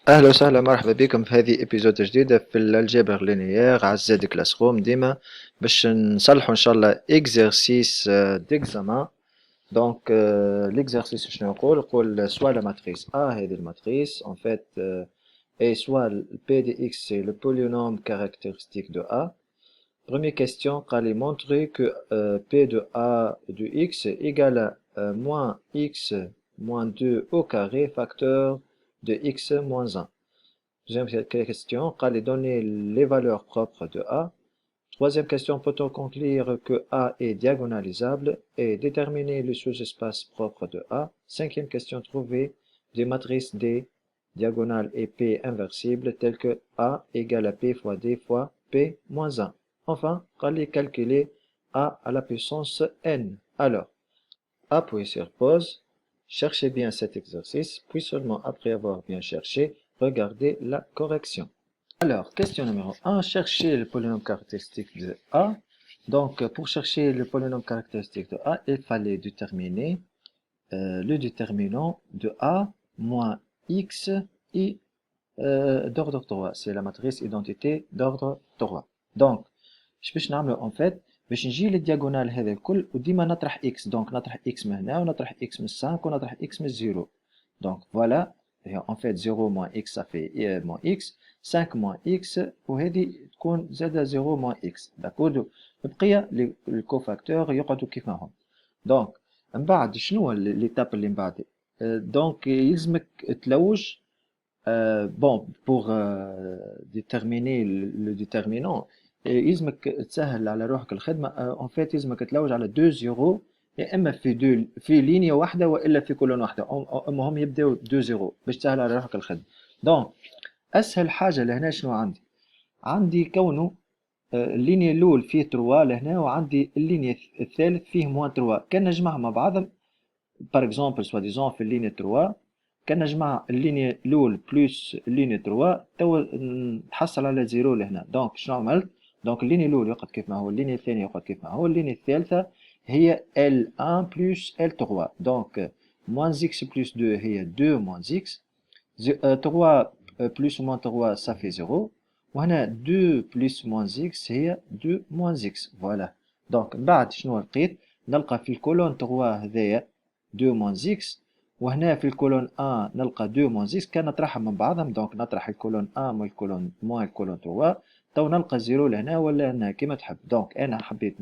أهلا وسهلا مرحبا بكم في هذه إبيزود جديدة في الجبر لينيير على زد كلاس روم ديما باش نصلحوا إن شاء الله إكزرسيس ديكزامان. دونك l'exercice شنو يقول soit la matrice A هذه الماتريس en fait et soit le P de X c'est le polynôme caractéristique de A. Première question, قال لي montrer que P de A de X est égal à moins X moins 2 au carré facteur de X moins 1. Deuxième question, قال لي donner les valeurs propres de A. Troisième question, peut-on conclure que A est diagonalisable et déterminer le sous-espace propre de A. Cinquième question, trouver des matrices D diagonales et P inversibles telles que A égale à P fois D fois P moins 1. Enfin, قال لي calculer A à la puissance N. Alors, appuyez sur pause, cherchez bien cet exercice, puis seulement après avoir bien cherché, regardez la correction. Alors, question numéro 1, chercher le polynôme caractéristique de A. Donc, pour chercher le polynôme caractéristique de A, il fallait déterminer le déterminant de A moins X et d'ordre 3. C'est la matrice identité d'ordre 3. Donc, باش نعملو en fait باش نجي للدياغونال هذا الكل وديما نطرح x. دونك نطرح x من هنا ونطرح x من 5 ونطرح x من 0. Donc voilà, en fait 0 moins x ça fait moins x, 5 moins x وهذه تكون زادة 0 moins x. داكوردو البقية الكوفاكتور يقعدوا كيف ما هم. دونك من بعد شنو ليتاب اللي من بعد؟ دونك يلزمك تلوج. Bon, pour déterminer le déterminant, يلزمك تسهل على روحك الخدمة. en fait يلزمك تلوج على 2 زيرو، يا إما في لينيا واحدة وإلا في كولون واحدة. المهم يبداو 2 زيرو باش تسهل على روحك الخدمة. دونك أسهل حاجة لهنا شنو عندي كونه اللينيا الأول فيه 3 لهنا، وعندي اللينيا الثالث فيه موان 3. كان نجمعهم مع بعضهم باغ اكزومبل سوا ديزون في اللينيا 3، كان نجمع اللينيا الأول بلس اللينيا 3 توا نتحصل على زيرو لهنا. دونك شنو عملت؟ دونك اللينيا الأول يقعد كيف ما هو، اللينيا الثانية يقعد كيف ما هو، اللينيا الثالثة هي L1 بلس L3. دونك موان إكس بلس 2 هي 2 موان إكس، 3 بلس موان 3 صافي زيرو، وهنا 2 بلس موان إكس هي 2 موان إكس. فوالا. دونك من بعد شنو لقيت؟ نلقى في الكولون 3 هذايا 2 موان إكس، وهنا في الكولون 1 نلقى 2 موان إكس. كان نطرحهم من بعضهم، دونك نطرح الكولون 1 من الكولون موان الكولون 3، تو نلقى زيرو لهنا ولا هنا كيما تحب. دونك أنا حبيت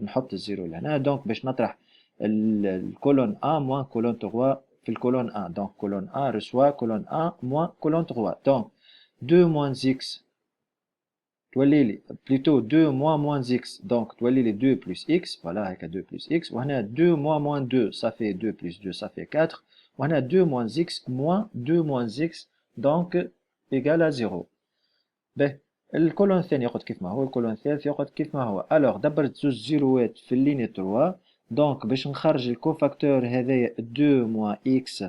نحط الزيرو لهنا، دونك باش نطرح الكولون 1 موان كولون 3 في الكولون 1. دونك كولون 1 رسوا كولون 1 موان كولون 3. دونك 2 موان إكس تولي لي بليتو 2 موان إكس، دونك تولي لي 2 بلس إكس. فوالا هكا 2 بلس إكس، وهنا 2 موان 2 صافي 2 بلس 2 صافي 4، وهنا 2 موان إكس موان 2 موان إكس دونك إيكال 0. باهي الكولون الثاني يقعد كيف ما هو، الكولون الثالث يقعد كيف ما هو. ألوغ دبرت زوج زيروات في اللينيا 3، دونك باش نخرج الكوفاكتور هذايا 2 موان إكس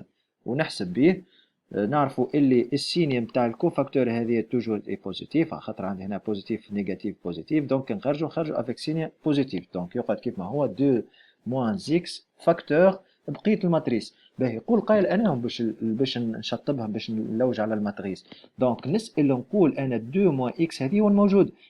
ونحسب بيه، نعرفوا اللي السينيا نتاع الكوفاكتور هذه توجور اي بوزيتيف، خاطر عندي هنا بوزيتيف نيجاتيف بوزيتيف، دونك نخرجوا افيك سينيا بوزيتيف. دونك يقعد كيف ما هو 2 موان إكس فاكتور بقية الماتريس. باهي يقول قايل انا باش نشطبها باش نلوج على الماتريس. دونك نسأل نقول انا 2 موان إكس هذه وين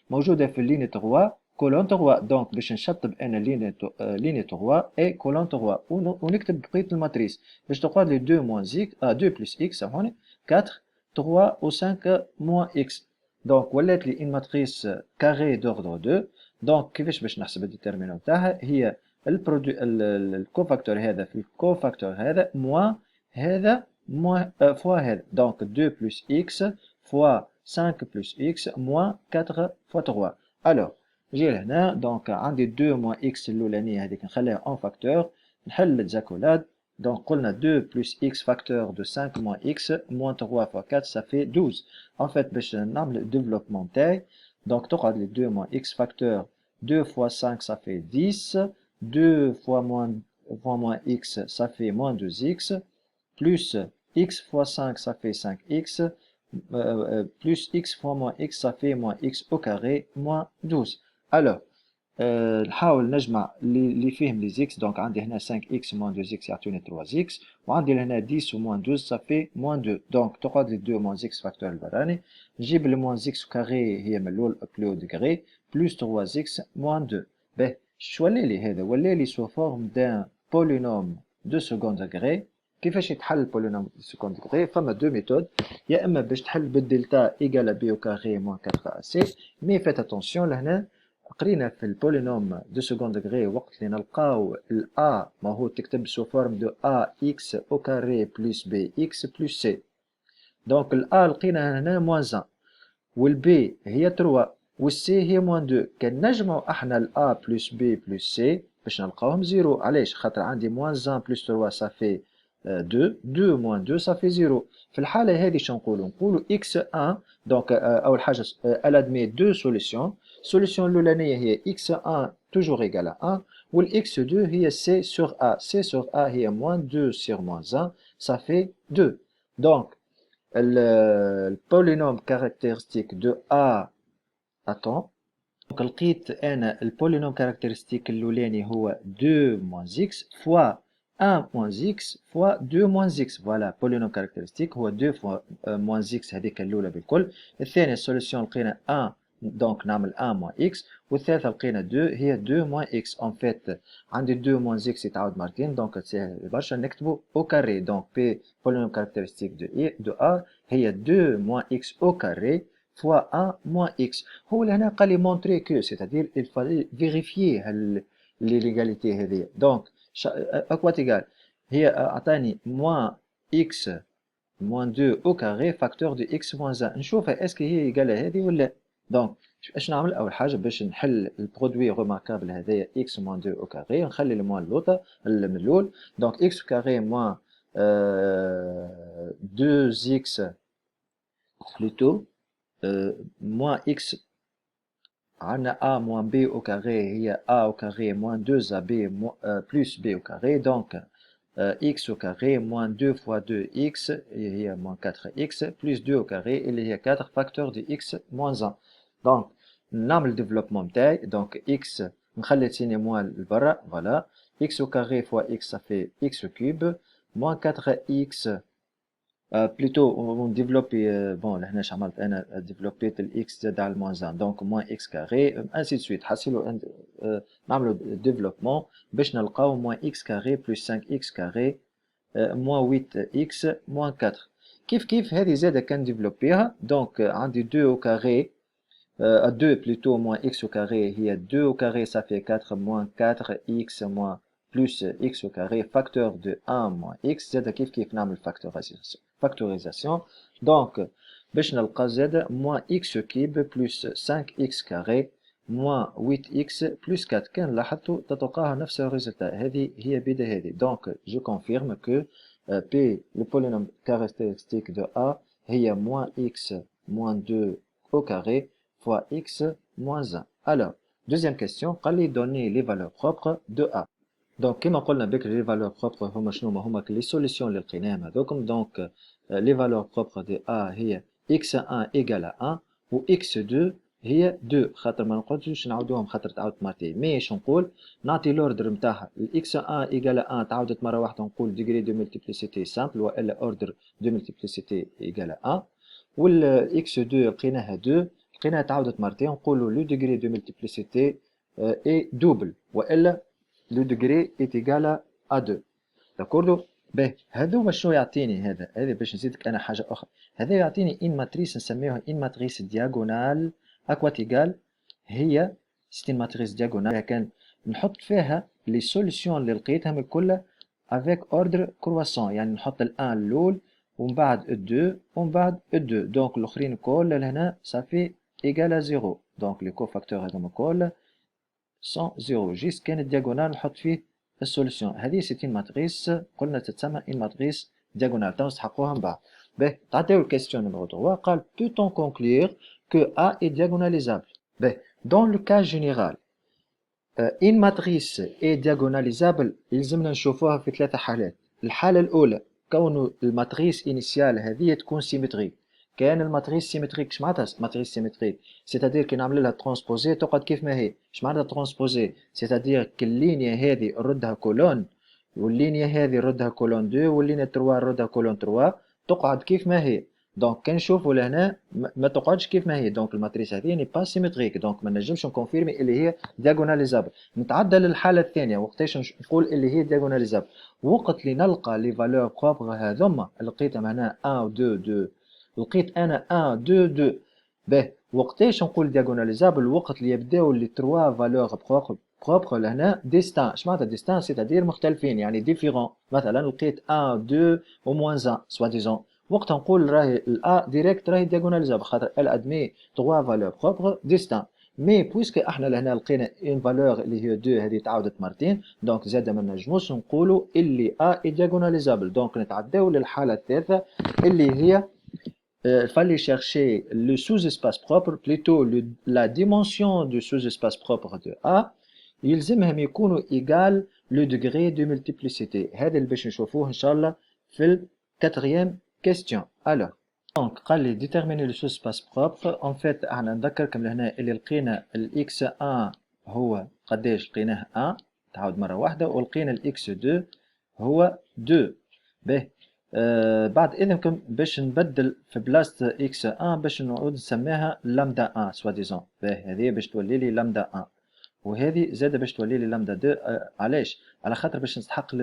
موجودة في اللينيا 3 كولون 3. دونك باش نشطب انا لينيا 3 اي كولون 3 ونكتب بقية الماتريس باش تقعد لي 2 موان إكس 2 بلس إكس هوني 4 3 و 5 موان إكس. دونك ولات لي ان ماتريس كاري دوردر 2. دونك كيفاش باش نحسب الديترمينون تاعها؟ هي الكوفاكتور هذا في الكوفاكتور هذا موان هذا موان فوا هذا. دونك 2 بلس إكس فوا 5 بلس إكس موان 4 فوا 3. ألوغ نجي لهنا، دونك عندي 2 موان إكس الأولانية هذيك نخليها أون فاكتور، نحل التزاكولاد. Donc, on a 2 plus x facteur de 5 moins x moins 3 fois 4, ça fait 12. En fait, باش نعمل le développement تاعي، donc تقعد لي 2 moins x facteur 2 fois 5 ça fait 10, 2 fois moins x ça fait moins 2x, plus x fois 5 ça fait 5x, plus x fois moins x ça fait moins x au carré moins 12. Alors, نحاول نجمع اللي فيهم لي زيكس. دونك عندي هنا 5 اكس موان 2 اكس يعطوني 3 اكس، وعندي هنا 10 وموان 12 صافي موان 2. دونك تقعد لي 2 موان زيكس فاكتور البراني، نجيب الموان زيكس كاري هي من الاول بلو ديغري بلوس 3 اكس موان 2. باهي شو ولا لي هذا؟ ولا لي سو فورم دان بولينوم دو سكوند ديغري. كيفاش يتحل البولينوم دو سكوند ديغري؟ فما دو ميثود، يا اما باش تحل بالدلتا ايكال بي او كاري موان 4 سي. مي فيت اتونسيون لهنا قرينا في البولينوم دو سكوند ديغري وقت اللي نلقاو ال A ما هو تكتب سو فورم دو A x au carré plus B x plus C. دونك ال A لقينا هنا موان 1 وال B هي 3 وال C هي موان 2. كان نجمعو احنا ال A plus B plus C باش نلقاوهم زيرو. علاش؟ خاطر عندي موان 1 بلس 3 صافي 2 2 موان 2 صافي زيرو. في الحالة هذه شنو نقولو؟ نقولو x1. دونك أول حاجة elle admet deux solutions. السوليسيون الأولانية هي x1 toujours égal à 1 وال x2 هي c sur a. c sur a هي moins 2 sur moins 1 ça fait 2. donc le polynôme caractéristique de a. attends. donc لقيت أنا البولينوم كاركتيرستيك الأولاني هو 2 moins x fois 1 moins x fois 2 moins x. voilà polynôme caractéristique هو 2 fois moins x هذيك الأولى بالكل. الثانية السوليسيون لقينا 1 دونك نعمل 1 moins x، والثالثة لقينا 2 هي 2 moins x. en fait عندي 2 moins x يتعاود مرتين دونك ساهل برشا نكتبو au carré. donc p polynôme caractéristique de a هي 2 moins x au carré fois 1 moins x. هو لهنا قال لي montrer que c'est-à-dire il fallait vérifier l'égalité هذه. donc اكوات égal هي اعطاني moins x moins 2 au carré facteur de x moins 1. نشوفها اسكي هي ايجال هذه ولا. دونك اش نعمل؟ اول حاجه باش نحل البرودوي ريماركابل هذايا x moins 2 au carré نخلي الموان اللوطه من الاول. دونك x au carré moins 2x plutôt moins x عندنا a moins b au carré هي a au carré moins 2ab plus b au carré. donc x au carré moins 2 fois 2x هي moins 4x plus 2 au carré اللي هي 4 facteur de x moins 1. donc نعمل développement نتاعي. donc x نخلي تسيني موان لبرا voilà x au carré fois x ça fait x cube moins 4x plutôt on développe bon لهنا اش عملت انا développé ال x زاد على moins 1 donc moins x carré ainsi de suite. حسيلو نعملو développement باش نلقاو moins x carré plus 5x carré moins 8x moins 4. كيف هذه زادة كان ديفلوبيها. donc عندي 2 au carré 2 plutôt moins x au carré هي 2 au carré ça fait 4 moins 4x moins plus x au carré facteur de 1 moins x. زادة كيف نعمل factorisation. donc باش نلقى زادة moins x cube plus 5x carré moins 8x plus 4. كان لاحظتوا تتوقعها نفس الريزلtat. هذه هي بداية هذه. donc je confirme que p le polynôme caractéristique de a هي moins x moins 2 au carré fois x moins 1. alors deuxième question قال لي donner les valeurs propres de a. donc كما قلنا بكري les valeurs propres هما شنو هما les solutions اللي لقيناهم هذوكم. donc les valeurs propres de a هي x1 égale à 1 و x2 هي 2. خاطر ما نقعدوش نعاودوهم خاطر تعاودت مرتين. مي شو نقول؟ نعطي لوردر نتاعها x1 égale à 1 تعاودت مره واحده نقول degré de multiplicité simple والا ordre de multiplicité égale à 1 وال x2 لقيناها 2 لقيناها تعاودت مرتين نقولوا لو degré de multiplicité est double والا لو degré est égal à 2. داكوردو. باهي هذا هو شنو يعطيني هذا باش نزيدك انا حاجه اخرى. هذا يعطيني ان ماتريس نسميوها ان ماتريس دياغونال اكوات ايغال. هي سيتي ماتريس دياغونال كان نحط فيها لي سوليسيون اللي لقيتهم الكل افيك اوردر كرواسون. يعني نحط الان الاول ومن بعد الدو ومن بعد الدو. دونك الاخرين الكل لهنا صافي ايغال ا زيرو. دونك لي كوفاكتور هذوما الكل سون زيرو. جيست كان الدياغونال نحط فيه السوليسيون. هذه سيتي ماتريس قلنا تتسمى ان ماتريس دياغونال. تو نستحقوها من بعد. باهي تعطيو الكيستيون نيميرو 3 قال peut-on conclure que A est diagonalisable. باهي dans le cas général une matrice est diagonalisable يلزمنا نشوفوها في ثلاثة حالات. الحالة الأولى كون الماتريس إنيسيال هذه تكون سيمتريك. كان الماتريس سيمتريك. اش معناتها ماتريس سيمتريك؟ سيتادير كي نعمل لها ترانسبوزي تقعد كيف ما هي. اش معناتها ترانسبوزي؟ سيتادير كي اللينيا هذه نردها كولون، واللينيا هذه نردها كولون 2، واللينيا 3 نردها كولون 3، تقعد كيف ما هي. دونك كي نشوفوا لهنا ما تقعدش كيف ما هي، دونك الماتريس هذه ني با سيمتريك، دونك ما نجمش نكونفيرمي اللي هي دياغوناليزابل. نتعدى للحاله الثانيه، وقتاش نقول اللي هي دياغوناليزابل؟ وقت اللي نلقى لي فالور بروبر هذوما لقيتهم هنا 1 و 2 2، لقيت انا 1 2 2. باهي وقتاش نقول دياغوناليزابل؟ وقت اللي يبداو لي 3 فالور بروبر لهنا ديستان. اش معناتها ديستان؟ سيتادير مختلفين، يعني ديفيرون. مثلا لقيت 1 2 و موان 1 سوا ديزون، وقتها نقول راهي الأ ديريكت راهي دياغوناليزابل، خاطر ال ادمي 3 فالور بروبر ديستان. مي بويسك احنا لهنا لقينا اون فالور اللي هي 2 هذه تعاودت مرتين، دونك زاد ما نجموش نقولوا اللي ا اي دياغوناليزابل. دونك نتعداو للحاله الثالثه اللي هي il fallait chercher le sous-espace propre, plutôt la dimension du sous-espace propre de A. يلزمهم يكونوا égal le degré de multiplicité. هذا اللي باش نشوفوه ان شاء الله في الكاتريام question. Alors, donc قال لي déterminer le sous-espace propre. en fait احنا نذكركم لهنا اللي لقينا ال x1 هو قداش؟ لقيناه 1 تعاود مره واحده، ولقينا ال x2 هو 2. باهي بعد اذنكم باش نبدل في بلاصه x1 باش نعود نسميها لامدا 1 سوا ديزون. باهي هذه باش تولي لي لامدا 1، وهذه زاده باش تولي لي لامدا 2. علاش؟ على خاطر باش نستحق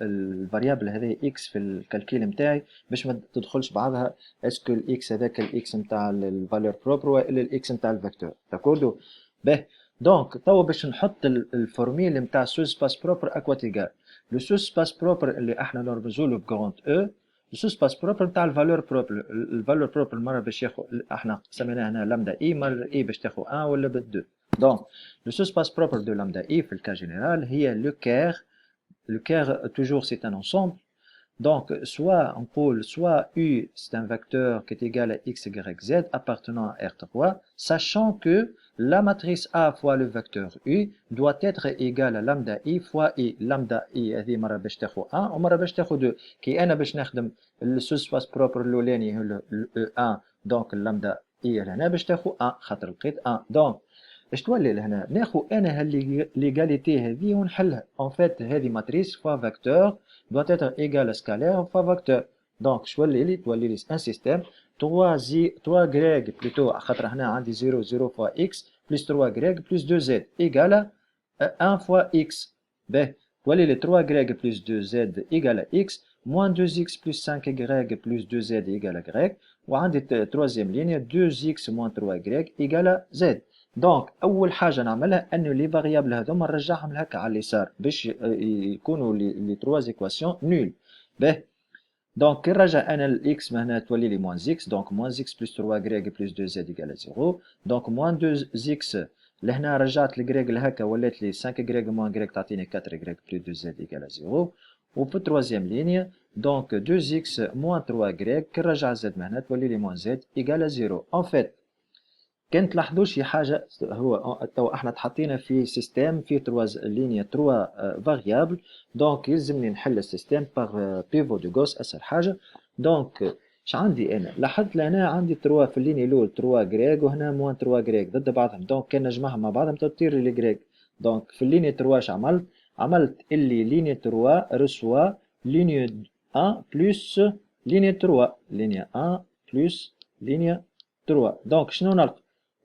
الفاريابل هذه اكس في الكالكيل نتاعي باش ما تدخلش بعضها اسكو الاكس هذاك الاكس نتاع الفالور بروبر ولا الاكس نتاع الفيكتور. داكوردو؟ باهي دونك توا باش نحط الفورميل نتاع سو سباس بروبر اكواتيغال. لو سو سباس بروبر اللي احنا نرمزوا له بغراند او، لو سو سباس بروبر نتاع الفالور بروبر. الفالور بروبر مره باش ياخذ، احنا سميناها هنا لامدا اي، مره اي باش تاخذ 1 ولا ب 2. Donc, le sous-espace propre de lambda i, في le cas général, هي le Kerr. Le Kerr, toujours, c'est un ensemble. Donc, soit on peut, soit u, c'est un vecteur qui est égal à x, y, z appartenant à R3, sachant que la matrice A fois le vecteur u doit être égale à lambda i fois i. Lambda i هذه مرة باش تاخذ 1 ومرة باش تاخذ 2. كي أنا باش نخدم السوسباس بروبر الأولاني هو ال 1، دونك اللامدا i هنا باش تاخذ 1 خاطر لقيت 1. دونك اش تولي لهنا؟ ناخذ انا هالليغاليتي هذه ونحلها. ان فيت هذه ماتريس فوا فيكتور doit être égal à scalaire فوا فيكتور. دونك تولي لي ان سيستيم 3 غريغ بلوتو، خاطر هنا عندي 0 0 فوا اكس بلس 3 غريغ بلس 2 زد ايغال 1 فوا اكس. باهي تولي لي 3 غريغ بلس 2 زد ايغال اكس موان 2 اكس بلس 5 غريغ بلس 2 زد ايغال غريغ، وعندي تروازيام لينيا 2 اكس موان 3 غريغ ايغال زد. دونك اول حاجه نعملها انه لي فاريابل هذوما نرجعهم لهكا على اليسار باش يكونوا لي 3 ايكواسيون نول. باهي دونك كي نرجع انا الاكس هنا تولي لي موان اكس، دونك موان اكس بلس 3 غريغ بلس 2 زد ايكال 0. دونك موان 2 اكس لهنا رجعت الغريغ لهكا ولات لي 5 غريغ موان غريغ تعطيني 4 غريغ بلس 2 زد ايكال 0. وفي التروازيام لينيا دونك 2 اكس موان 3 غريغ كي نرجع زد هنا تولي لي موان زد ايكال 0. ان فيت كان تلاحظوا شي حاجه، هو تو احنا تحطينا في سيستيم فيه 3 لينيا 3 فاريابل، دونك يلزمني نحل السيستيم باغ بيفو دو غوس اسهل حاجه. دونك اش عندي انا؟ لاحظت لهنا عندي 3 في اللينيا الاولى 3 غريغ وهنا موان 3 غريغ ضد بعضهم، دونك كان نجمعهم مع بعضهم تطير لي غريغ. دونك في اللينيا 3 اش عملت اللي لينيا 3 رسوا لينيا 1 بلس لينيا 3، لينيا 1 بلس لينيا 3. دونك شنو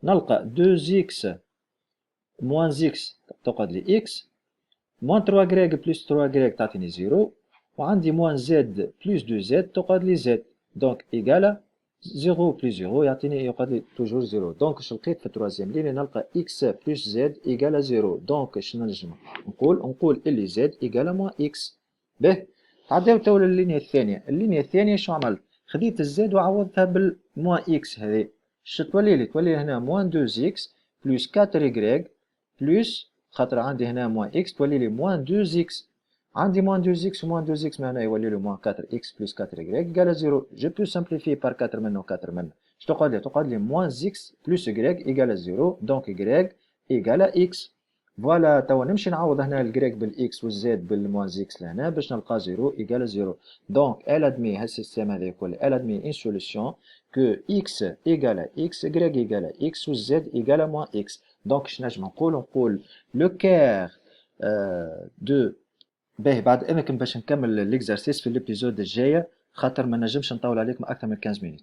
نلقى 2 اكس موان اكس تقعد لي اكس موان 3 غريغ بلس 3 غريغ تعطيني 0، وعندي موان زد بلس 2 زد تقعد لي زد، دونك ايكالا 0 بلس 0 يعطيني يقعد لي توجور 0. دونك اش لقيت في التروازيام لينيا؟ نلقى اكس بلس زد ايكالا 0. دونك اش نجم نقول اللي زد ايكالا موان اكس. باهي تعداو تو لللينيا الثانيه. اللينيا الثانيه شو عملت؟ خديت الزد وعوضتها بالموان اكس هذه. اش تولي لي؟ تولي هنا موان 2 اكس بلس 4 غريغ بلس، خاطر عندي هنا موان اكس تولي لي موان 2 اكس، عندي موان 2 اكس وموان 2 اكس هنا يولي لي موان 4 اكس بلس 4 غريغ ايكال 0. جو بو سامبليفي بار 4 منه 4 منه، اش تقعد لي؟ تقعد لي موان اكس بلس غريغ ايكال 0، دونك غريغ ايكال اكس. فوالا توا نمشي نعوض هنا الجريك بالاكس والزد بالموان اكس لهنا باش نلقى 0 ايكال 0. دونك ال ادمي هالسيستيم هذا يقول ال ادمي ان سوليسيون كو اكس ايكال اكس جريك ايكال اكس والزد ايكال موان اكس. دونك اش نجم نقول لو كير دو. باهي بعد اذنك باش نكمل ليكزارسيس في الابيزود الجايه، خاطر ما نجمش نطول عليكم اكثر من 15 مينوت.